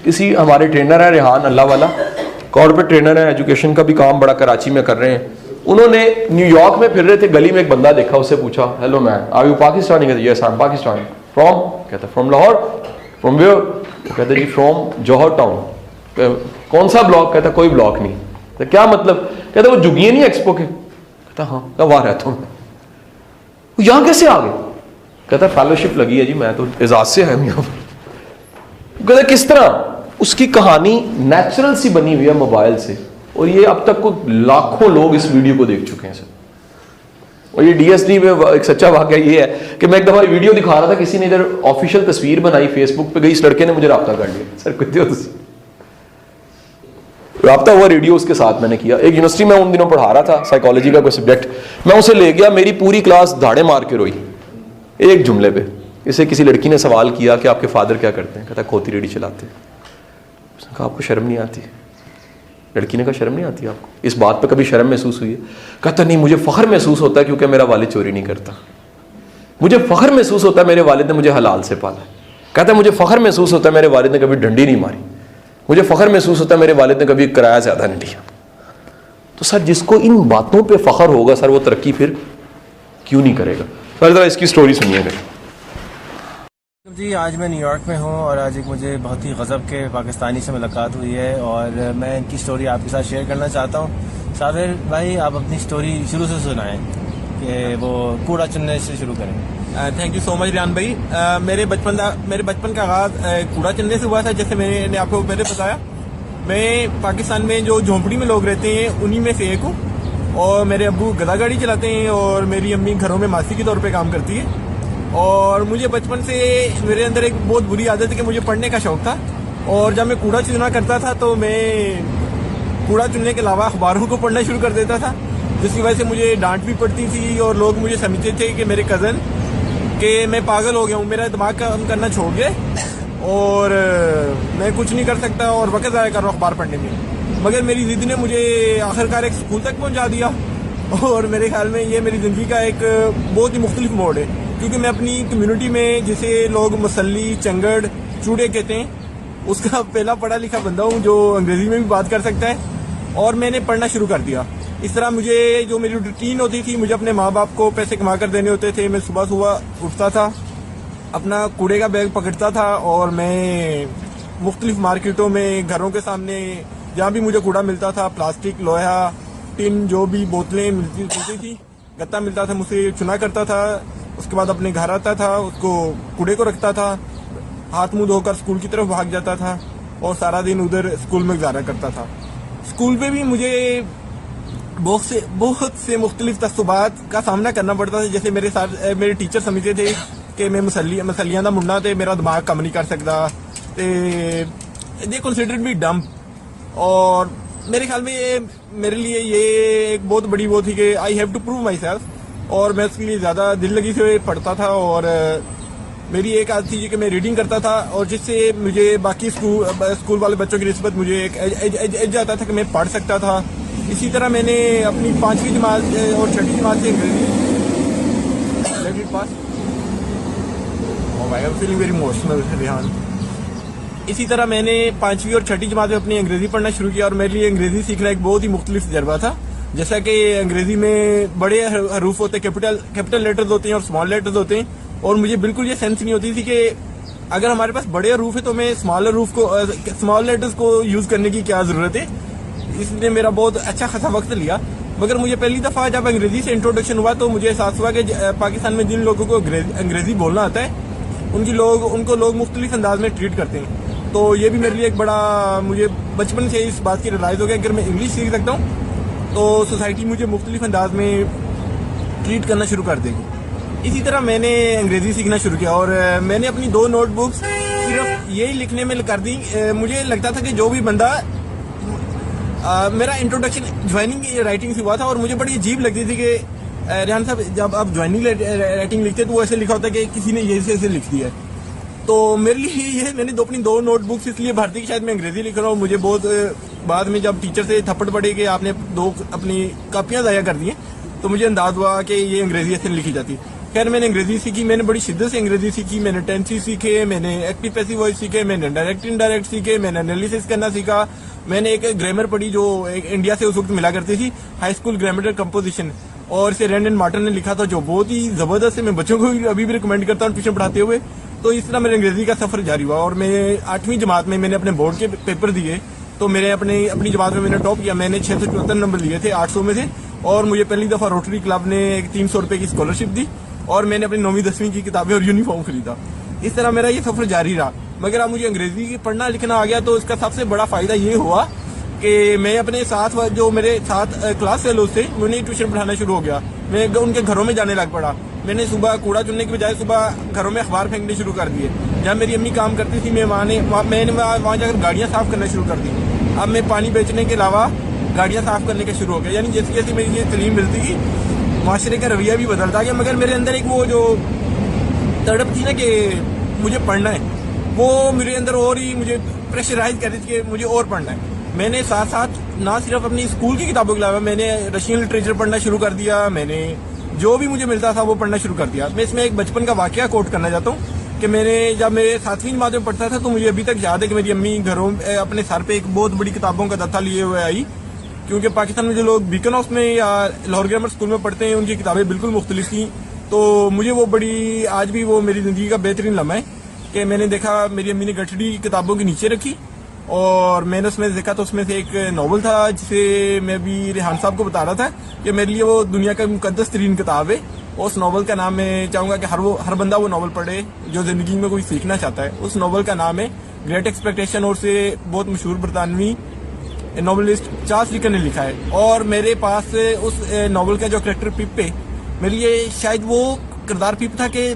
किसी हमारे ट्रेनर है रेहान अल्लाह वाला, कॉर्पोरेट ट्रेनर है, एजुकेशन का भी काम बड़ा कराची में कर रहे हैं। उन्होंने न्यूयॉर्क में फिर रहे थे, गली में एक बंदा देखा, उससे पूछा hello man are you Pakistani? कहते yes I am Pakistani. From? कहता फ्रॉम लाहौर। From where? कहते जी फ्रॉम जौहर टाउन। कौन सा ब्लॉक? कहता कोई ब्लॉक नहीं। तो क्या मतलब? कहता वो जुगिए नहीं एक्सपो के? कहता हाँ। क्या वहां रहता हूँ। यहां कैसे आ गए? कहता फेलोशिप लगी है जी, मैं तो एजाज से है यहाँ पर। कहता किस तरह? उसकी कहानी नेचुरल सी बनी हुई है मोबाइल से, और ये अब तक को लाखों लोग इस वीडियो को देख चुके हैं सर। और ये डीएसडी में एक सच्चा वाकया ये है कि मैं एक दफा वीडियो दिखा रहा था, किसी ने इधर ऑफिशियल तस्वीर बनाई फेसबुक पे गई, इस लड़के ने मुझे राब्ता कर लिया। सर कुछ राब्ता हुआ रेडियो उसके साथ मैंने किया। एक यूनिवर्सिटी में उन दिनों पढ़ा रहा था, साइकोलॉजी का कोई सब्जेक्ट, मैं उसे ले गया, मेरी पूरी क्लास धाड़े मार के रोई एक जुमले पे। इसे किसी लड़की ने सवाल किया कि आपके फादर क्या करते हैं? कहता खोती रेडी चलाते हैं। उसने कहा आपको शर्म नहीं आती? लड़की ने कहा शर्म नहीं आती आपको? इस बात पे कभी शर्म महसूस हुई है? कहता नहीं, मुझे फख्र महसूस होता है क्योंकि मेरा वालिद चोरी नहीं करता। मुझे फख्र महसूस होता है मेरे वालिद ने मुझे हलाल से पाला। कहता है मुझे फख्र महसूस होता है मेरे वालिद ने कभी डंडी नहीं मारी। मुझे फख्र महसूस होता है मेरे वालिद ने कभी किराया ज्यादा नहीं लिया। तो सर जिसको इन बातों पे फख्र होगा सर, वो तरक्की फिर क्यों नहीं करेगा? सर जरा इसकी स्टोरी सुनिएगा जी। आज मैं न्यूयॉर्क में हूँ और आज एक मुझे बहुत ही गजब के पाकिस्तानी से मुलाकात हुई है और मैं इनकी स्टोरी आपके साथ शेयर करना चाहता हूँ। साबिर भाई आप अपनी स्टोरी शुरू से सुनाएं कि वो कूड़ा चुनने से शुरू करें। Thank you so much Riyan भाई। मेरे बचपन का आगाज कूड़ा चुनने से हुआ था। जैसे मैंने आपको पहले बताया, मैं पाकिस्तान में जो झोंपड़ी में लोग रहते हैं उन्हीं में से एक हूँ। और मेरे अब्बू गधा गाड़ी चलाते हैं और मेरी अम्मी घरों में मासी के तौर पे काम करती है। और मुझे बचपन से मेरे अंदर एक बहुत बुरी आदत है कि मुझे पढ़ने का शौक था। और जब मैं कूड़ा चुना करता था तो मैं कूड़ा चुनने के अलावा अखबारों को पढ़ना शुरू कर देता था, जिसकी वजह से मुझे डांट भी पड़ती थी और लोग मुझे समझते थे कि मेरे कज़न कि मैं पागल हो गया हूँ, मेरा दिमाग काम करना छोड़ गया और मैं कुछ नहीं कर सकता और वक्त ज़ाया कर रहा हूँ अखबार पढ़ने में। मगर मेरी जिद ने मुझे आखिरकार एक स्कूल तक पहुँचा दिया और मेरे ख्याल में ये मेरी ज़िंदगी का एक बहुत ही मुख्तलिफ मोड़ है, क्योंकि मैं अपनी कम्युनिटी में जिसे लोग मसल्ली, चंगड़, चूड़े कहते हैं, उसका पहला पढ़ा लिखा बंदा हूँ जो अंग्रेजी में भी बात कर सकता है। और मैंने पढ़ना शुरू कर दिया। इस तरह मुझे जो मेरी रूटीन होती थी, मुझे अपने माँ बाप को पैसे कमा कर देने होते थे। मैं सुबह सुबह उठता था, अपना कूड़े का बैग पकड़ता था और मैं मुख्तलिफ मार्केटों में, घरों के सामने जहाँ भी मुझे कूड़ा मिलता था, प्लास्टिक, लोहा, टिन, जो भी बोतलें मिलती थी, गत्ता मिलता था, मुझसे चुना करता था। उसके बाद अपने घर आता था, उसको कूड़े को रखता था, हाथ मुंह धोकर स्कूल की तरफ भाग जाता था और सारा दिन उधर स्कूल में गुजारा करता था। स्कूल में भी मुझे बहुत से मुख्तलिफ तस्सुबात का सामना करना पड़ता था। जैसे मेरे टीचर समझते थे कि मैं मसलियां दा मुन्ना थे, मेरा दिमाग कम नहीं कर सकता, दे कंसिडर्ड मी डम। और मेरे ख्याल में मेरे लिए ये एक बहुत बड़ी वो थी कि I have to prove myself. और मैं उसके लिए ज़्यादा दिल लगी से पढ़ता था। और मेरी एक आदत थी कि मैं रीडिंग करता था और जिससे मुझे बाकी स्कूल वाले बच्चों की निस्बत मुझे एक एज आता था कि मैं पढ़ सकता था। इसी तरह मैंने अपनी 5वीं जमात और 6ठी जमात से फीलिंग वेरी इमोशनल रिहान। इसी तरह मैंने 5वीं और 6ठी जमात में अपनी अंग्रेजी पढ़ना शुरू किया और मेरे लिए अंग्रेजी सीखना एक बहुत ही मुख्तलिफ तजर्बा था। जैसा कि अंग्रेजी में बड़े हरूफ होते हैं, कैपिटल लेटर्स होते हैं और स्मॉल लेटर्स होते हैं, और मुझे बिल्कुल ये सेंस नहीं होती थी कि अगर हमारे पास बड़े हरूफ है तो मैं स्मॉल लेटर्स को यूज करने की क्या जरूरत है। इसने मेरा बहुत अच्छा खासा वक्त लिया। मगर मुझे पहली दफा जब अंग्रेजी से इंट्रोडक्शन हुआ तो मुझे एहसास हुआ कि पाकिस्तान में जिन लोगों को अंग्रेजी बोलना आता है उनको लोग मुख्तलिफ अंदाज में ट्रीट करते हैं। तो ये भी मेरे लिए एक बड़ा, मुझे बचपन से इस बात की रियलाइज हो गया अगर मैं इंग्लिश सीख सकता हूँ तो सोसाइटी मुझे मुख्तलिफ अंदाज में ट्रीट करना शुरू कर देगी। इसी तरह मैंने अंग्रेजी सीखना शुरू किया और मैंने अपनी 2 नोटबुक्स सिर्फ यही लिखने में कर दी। मुझे लगता था कि जो भी बंदा मेरा इंट्रोडक्शन ज्वाइनिंग राइटिंग से हुआ था और मुझे बड़ी अजीब लगती थी कि रेहान साहब जब आप ज्वाइनिंग राइटिंग लिखते तो वो ऐसे लिखा होता है कि किसी ने ये ऐसे लिख दिया है। तो मेरे लिए ये मैंने अपनी 2 नोटबुक्स इसलिए भरती कि शायद मैं अंग्रेजी लिख रहा हूँ। मुझे बहुत बाद में जब टीचर से थप्पड़ पड़े कि आपने 2 अपनी कापियां ज़ाया कर दी हैं तो मुझे अंदाज हुआ कि ये अंग्रेजी ऐसे लिखी जाती। खैर मैंने अंग्रेजी सीखी, मैंने बड़ी शिद्दत से अंग्रेजी सीखी, मैंने टेंसेस सीखे, मैंने एक्टिव पैसिव वॉइस सीखे, मैंने डायरेक्ट इनडायरेक्ट सीखे, मैंने एनालिसिस करना सीखा। मैंने एक ग्रामर पढ़ी जो एक इंडिया से उस वक्त मिला करती थी, हाई स्कूल ग्रामर कंपोजिशन, और इसे रैंड एंड मार्टन ने लिखा था, जो बहुत ही जबरदस्त है। मैं बच्चों को अभी भी रिकमेंड करता हूँ ट्यूशन पढ़ाते हुए। तो इस तरह मेरे अंग्रेजी का सफर जारी हुआ और मैं 8वीं जमात में मैंने अपने बोर्ड के पेपर दिए, तो मेरे अपनी जमात में मैंने टॉप किया। मैंने 674 नंबर लिए थे 800 में से, और मुझे पहली दफा रोटरी क्लब ने 300 रुपए की स्कॉलरशिप दी, और मैंने अपनी 9वीं 10वीं की किताबें और यूनिफॉर्म खरीदा। इस तरह मेरा ये सफर जारी रहा। मगर अब मुझे अंग्रेजी पढ़ना लिखना आ गया, तो इसका सबसे बड़ा फायदा ये हुआ कि मैं अपने साथ जो मेरे साथ क्लास फेलोज थे उन्हें ट्यूशन पढ़ाना शुरू हो गया। मैं उनके घरों में जाने लग पड़ा। मैंने सुबह कूड़ा चुनने की बजाय सुबह घरों में अखबार फेंकने शुरू कर दिए। जहाँ मेरी अम्मी काम करती थी, मैंने वहाँ जाकर गाड़ियाँ साफ करना शुरू कर दी। अब मैं पानी बेचने के अलावा गाड़ियाँ साफ करने का शुरू हो गया। यानी जैसे जैसे मेरी ये तलीम मिलती गई, माशरे का रवैया भी बदलता गया। मगर मेरे अंदर एक वो जो तड़प थी ना कि मुझे पढ़ना है, वो मेरे अंदर और ही मुझे प्रेशराइज कर रही थी कि मुझे और पढ़ना है। मैंने साथ साथ ना सिर्फ अपनी स्कूल की किताबों के अलावा मैंने रशियन लिटरेचर पढ़ना शुरू कर दिया। मैंने जो भी मुझे मिलता था वो पढ़ना शुरू कर दिया। मैं इसमें एक बचपन का वाकया कोट करना चाहता हूँ कि मैंने जब मेरे 7वीं जमात में पढ़ता था, तो मुझे अभी तक याद है कि मेरी अम्मी घरों अपने सर पे एक बहुत बड़ी किताबों का दत्ता लिए हुए आई, क्योंकि पाकिस्तान में जो लोग बीकन हाउस में या लाहौर ग्रामर स्कूल में पढ़ते हैं उनकी किताबें बिल्कुल मुख्तलिफ थी। तो मुझे वो बड़ी, आज भी वो मेरी जिंदगी का बेहतरीन लम्हा है कि मैंने देखा मेरी अम्मी ने गठड़ी किताबों के नीचे रखी, और मैंने उसमें देखा तो उसमें से एक नॉवल था जिसे मैं भी रेहान साहब को बता रहा था कि मेरे लिए वो दुनिया का मुकद्दस तरीन किताब है। उस नॉवल का नाम मैं चाहूंगा कि हर बंदा वो नॉवल पढ़े जो जिंदगी में कोई सीखना चाहता है। उस नॉवल का नाम है ग्रेट एक्सपेक्टेशन, और उसे बहुत मशहूर बरतानवी नॉवलिस्ट चार्ल्स डिकन ने लिखा है। और मेरे पास उस नॉवल का जो करेक्टर पिप है, मेरे लिए शायद वो किरदार पिप था कि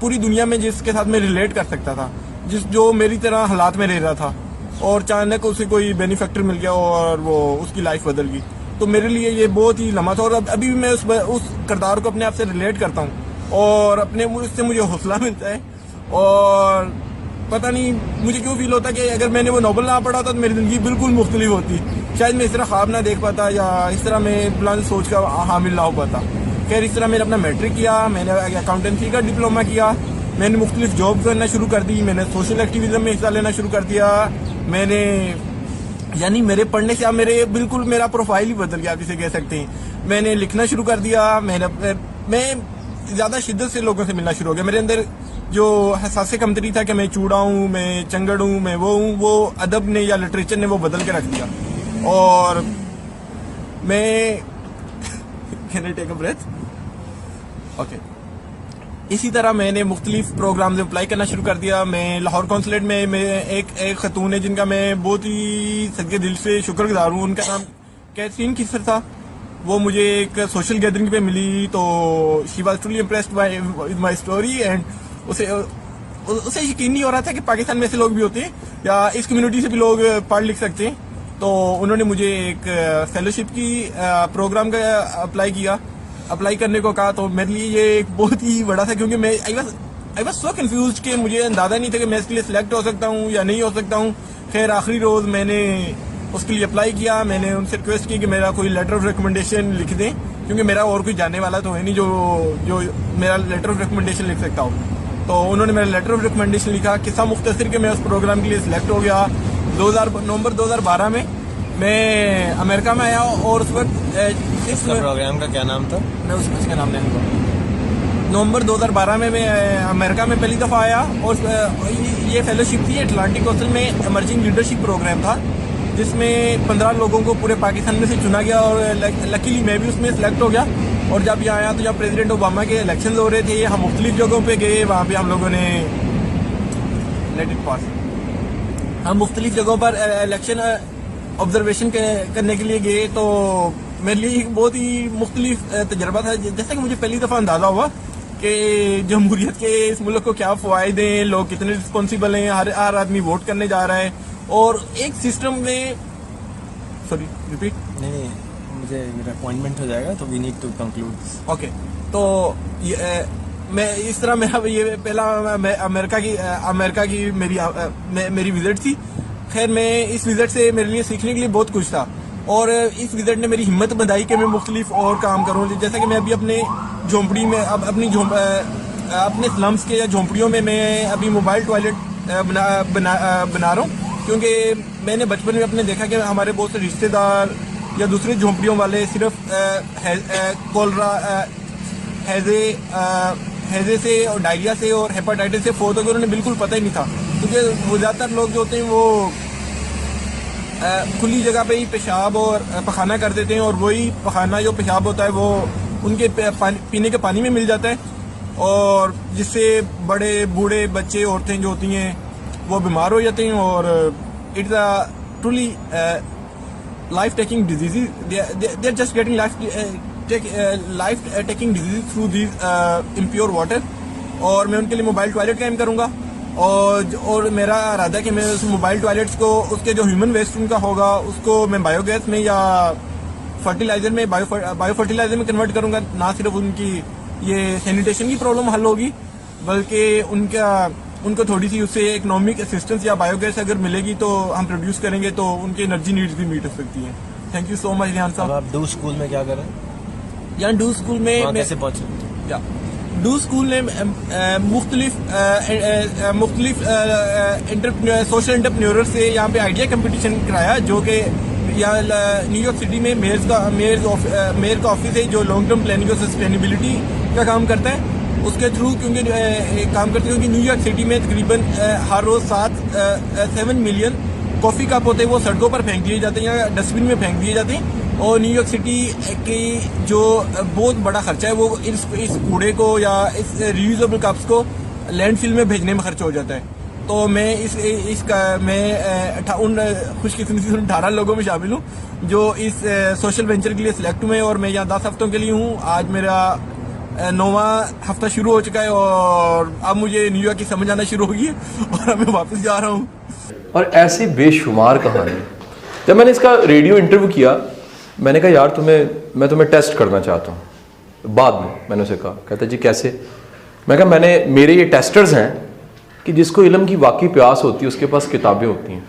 पूरी दुनिया में जिसके साथ मैं रिलेट कर सकता था, जो मेरी तरह हालात में रह रहा था, और अचानक उसे कोई बेनिफैक्टर मिल गया और वो उसकी लाइफ बदल गई। तो मेरे लिए ये बहुत ही लम्हा था, और अभी भी मैं उस किरदार को अपने आप से रिलेट करता हूँ, और अपने उससे मुझे हौसला मिलता है। और पता नहीं मुझे क्यों फील होता है कि अगर मैंने वो नॉवल ना पढ़ा था तो मेरी जिंदगी बिल्कुल मुख्तलिफ होती। शायद मैं इस तरह ख्वाब ना देख पाता, या इस तरह मैं बुलंद सोच का हामिल ना हो पाता। खैर, इस तरह मैंने अपना मैट्रिक किया, मैंने अकाउंटेंसी का डिप्लोमा किया, मैंने मुख्तलिफ जॉब करना शुरू कर दी, मैंने सोशल एक्टिविज्म में हिस्सा लेना शुरू कर दिया। मैंने यानी मेरे पढ़ने से अब मेरा प्रोफाइल ही बदल गया, आप इसे कह सकते हैं। मैंने लिखना शुरू कर दिया, मैं ज्यादा शिद्दत से लोगों से मिलना शुरू हो गया। मेरे अंदर जो हसास कमतरी था कि मैं चूड़ा हूँ, मैं चंगड़ हूँ, मैं वो अदब ने या लिटरेचर ने वो बदल के रख दिया। और मैं can I take a breath? Okay. इसी तरह मैंने मुख्तलिफ प्रोग्राम में अप्लाई करना शुरू कर दिया। मैं लाहौर कौंसलेट में एक खतून है जिनका मैं बहुत ही सच्चे दिल से शुक्रगुजार हूँ। उनका नाम कैथरीन किसर था। वो मुझे एक सोशल गैदरिंग पे मिली, तो she was truly impressed with my story, and उसे यकीन नहीं हो रहा था कि पाकिस्तान में ऐसे लोग भी होते हैं या इस कम्युनिटी से भी लोग पढ़ लिख सकते हैं। तो उन्होंने मुझे एक फेलोशिप की प्रोग्राम का अप्लाई करने को कहा। तो मेरे लिए ये एक बहुत ही बड़ा था, क्योंकि मैं आई वाज सो कंफ्यूज्ड कि मुझे अंदाजा नहीं था कि मैं इसके लिए सिलेक्ट हो सकता हूँ या नहीं हो सकता हूँ। खैर, आखिरी रोज मैंने उसके लिए अप्लाई किया। मैंने उनसे रिक्वेस्ट की कि मेरा कोई लेटर ऑफ रिकमेंडेशन लिख दें, क्योंकि मेरा और कोई जानने वाला तो है नहीं जो मेरा लेटर ऑफ रिकमेंडेशन लिख सकता हूँ। तो उन्होंने मेरा लेटर ऑफ रिकमेंडेशन लिखा। किस्सा मुख्तसर के मैं उस प्रोग्राम के लिए सिलेक्ट हो गया। नवंबर 2012 में मैं अमेरिका में आया, और उस वक्त प्रोग्राम का क्या नाम था? मैं उसका नाम नहीं लूँगा। नवंबर 2012 में मैं अमेरिका में पहली दफ़ा आया, और ये फेलोशिप थी अटलांटिक काउंसिल में इमर्जिंग लीडरशिप प्रोग्राम था, जिसमें 15 लोगों को पूरे पाकिस्तान में से चुना गया, और लकीली मैं भी उसमें सिलेक्ट हो गया। और जब यहाँ आया तो जब प्रेसिडेंट ओबामा के इलेक्शन हो रहे थे, हम मुख्तलिफ जगहों पे गए। वहाँ पे हम लोगों ने हम मुख्तलिफ जगहों पर इलेक्शन ऑब्जर्वेशन करने के लिए गए। तो मेरे लिए एक बहुत ही मुख्तलिफ तजर्बा था। जैसा कि मुझे पहली दफ़ा अंदाज़ा हुआ कि जमहूरियत के इस मुल्क को क्या फ़वायदे हैं, लोग कितने रिस्पॉन्सिबल हैं, हर आदमी वोट करने जा रहा है, और एक सिस्टम में रिपीट नहीं, मुझे मेरा अपॉइंटमेंट हो जाएगा, तो we need to conclude. Okay. तो मैं इस तरह मेरा ये पहला अमेरिका की मेरी विजिट थी। खैर, मैं इस विजिट से मेरे लिए सीखने के लिए बहुत कुछ था। और इस विजिट ने मेरी हिम्मत बंधाई कि मैं मुख्तलिफ और काम करूँ। जैसा कि मैं अभी अपने झोंपड़ी में अपने स्लम्स के या झोंपड़ियों में मैं अभी मोबाइल टॉयलेट बना रहा हूँ, क्योंकि मैंने बचपन में अपने देखा कि हमारे बहुत से रिश्तेदार या दूसरी झोंपड़ियों वाले सिर्फ कोलरा हैजे से और डायरिया से और हेपेटाइटिस से फोत हो गए, उन्हें बिल्कुल पता ही नहीं था, क्योंकि वो ज़्यादातर लोग जो होते हैं वो खुली जगह पे ही पेशाब और पखाना कर देते हैं, और वही पखाना जो पेशाब होता है वो उनके पीने के पानी में मिल जाता है, और जिससे बड़े बूढ़े बच्चे औरतें जो होती हैं वो बीमार हो जाते हैं। और it's a truly life taking disease, they are just getting life taking disease through this impure water. और मैं उनके लिए मोबाइल टॉयलेट कायम करूँगा, और मेरा इरादा है कि मैं उस मोबाइल टॉयलेट्स को उसके जो ह्यूमन वेस्ट उनका होगा उसको मैं बायोगैस में या फर्टिलाइजर में बायो फर्टिलाइजर में कन्वर्ट करूँगा। ना सिर्फ उनकी ये सैनिटेशन की प्रॉब्लम हल होगी, बल्कि उनको थोड़ी सी उससे इकोनॉमिक असिस्टेंस या बायोगैस अगर मिलेगी तो हम प्रोड्यूस करेंगे तो उनकी एनर्जी नीड्स भी मीट हो सकती हैं। Thank you so much Rihan साहब। आप डू स्कूल में क्या करें? यहाँ डू स्कूल में कैसे पहुंचे? डू स्कूल ने मुख्तलिफ सोशल एंटरप्रेन्योर से यहाँ पे आइडिया कंपटीशन कराया, जो कि यहाँ न्यूयॉर्क सिटी में मेयर का ऑफिस है जो लॉन्ग टर्म प्लानिंग और सस्टेनेबिलिटी का काम करता है। उसके थ्रू क्योंकि काम करते हैं, क्योंकि न्यूयॉर्क सिटी में तकरीबन हर रोज़ 7 मिलियन कॉफ़ी कप होते हैं वो सड़कों पर फेंक दिए जाते हैं या डस्टबिन में फेंक दिए जाते हैं। और न्यूयॉर्क सिटी की जो बहुत बड़ा खर्चा है वो इस कूड़े को या इस रीयूजेबल कप्स को लैंडफिल में भेजने में खर्च हो जाता है। तो मैं उन खुशकिस्मती से 18 लोगों में शामिल हूँ जो इस सोशल वेंचर के लिए सिलेक्ट हुए, और मैं यहाँ 10 हफ्तों के लिए हूँ। आज मेरा 9वां हफ्ता शुरू हो चुका है और अब मुझे न्यूयॉर्क की समझ आना शुरू होगी और अब मैं वापस जा रहा हूँ। और ऐसी बेशुमार कहानी। जब मैंने इसका रेडियो इंटरव्यू किया, मैंने कहा यार मैं तुम्हें टेस्ट करना चाहता हूँ। बाद में मैंने उसे कहा, कहता जी कैसे? मैं कहा मेरे ये टेस्टर्स हैं कि जिसको इल्म की वाकई प्यास होती है उसके पास किताबें होती हैं,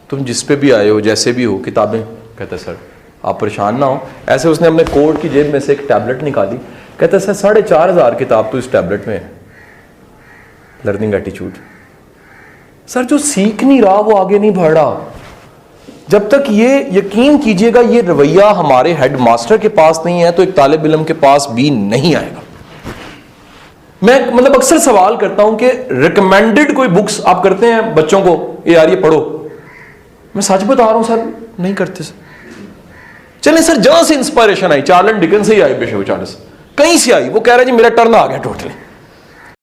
तुम जिस पे भी आए हो जैसे भी हो किताबें। कहता सर आप परेशान ना हो। ऐसे उसने अपने कोट की जेब में से एक टैबलेट निकाली, कहता सर 4,500 किताब तो इस टैबलेट में है, लर्निंग एटीट्यूड। सर जो सीख नहीं रहा वो आगे नहीं बढ़ रहा। जब तक ये यकीन कीजिएगा ये रवैया हमारे हेड मास्टर के पास नहीं है तो एक तालिब इल्म के पास भी नहीं आएगा। मैं मतलब अक्सर सवाल करता हूं कि रिकमेंडेड कोई बुक्स आप करते हैं बच्चों को, ये यार ये पढ़ो? मैं सच बता रहा हूं सर, नहीं करते सर। चले सर जहां से इंस्पायरेशन आई, चार्ल्स डिकेंस से ही आई, बेशक चार्ल्स कहीं से आई, वो कह रहा है जी मेरा टर्न आ गया टोटली।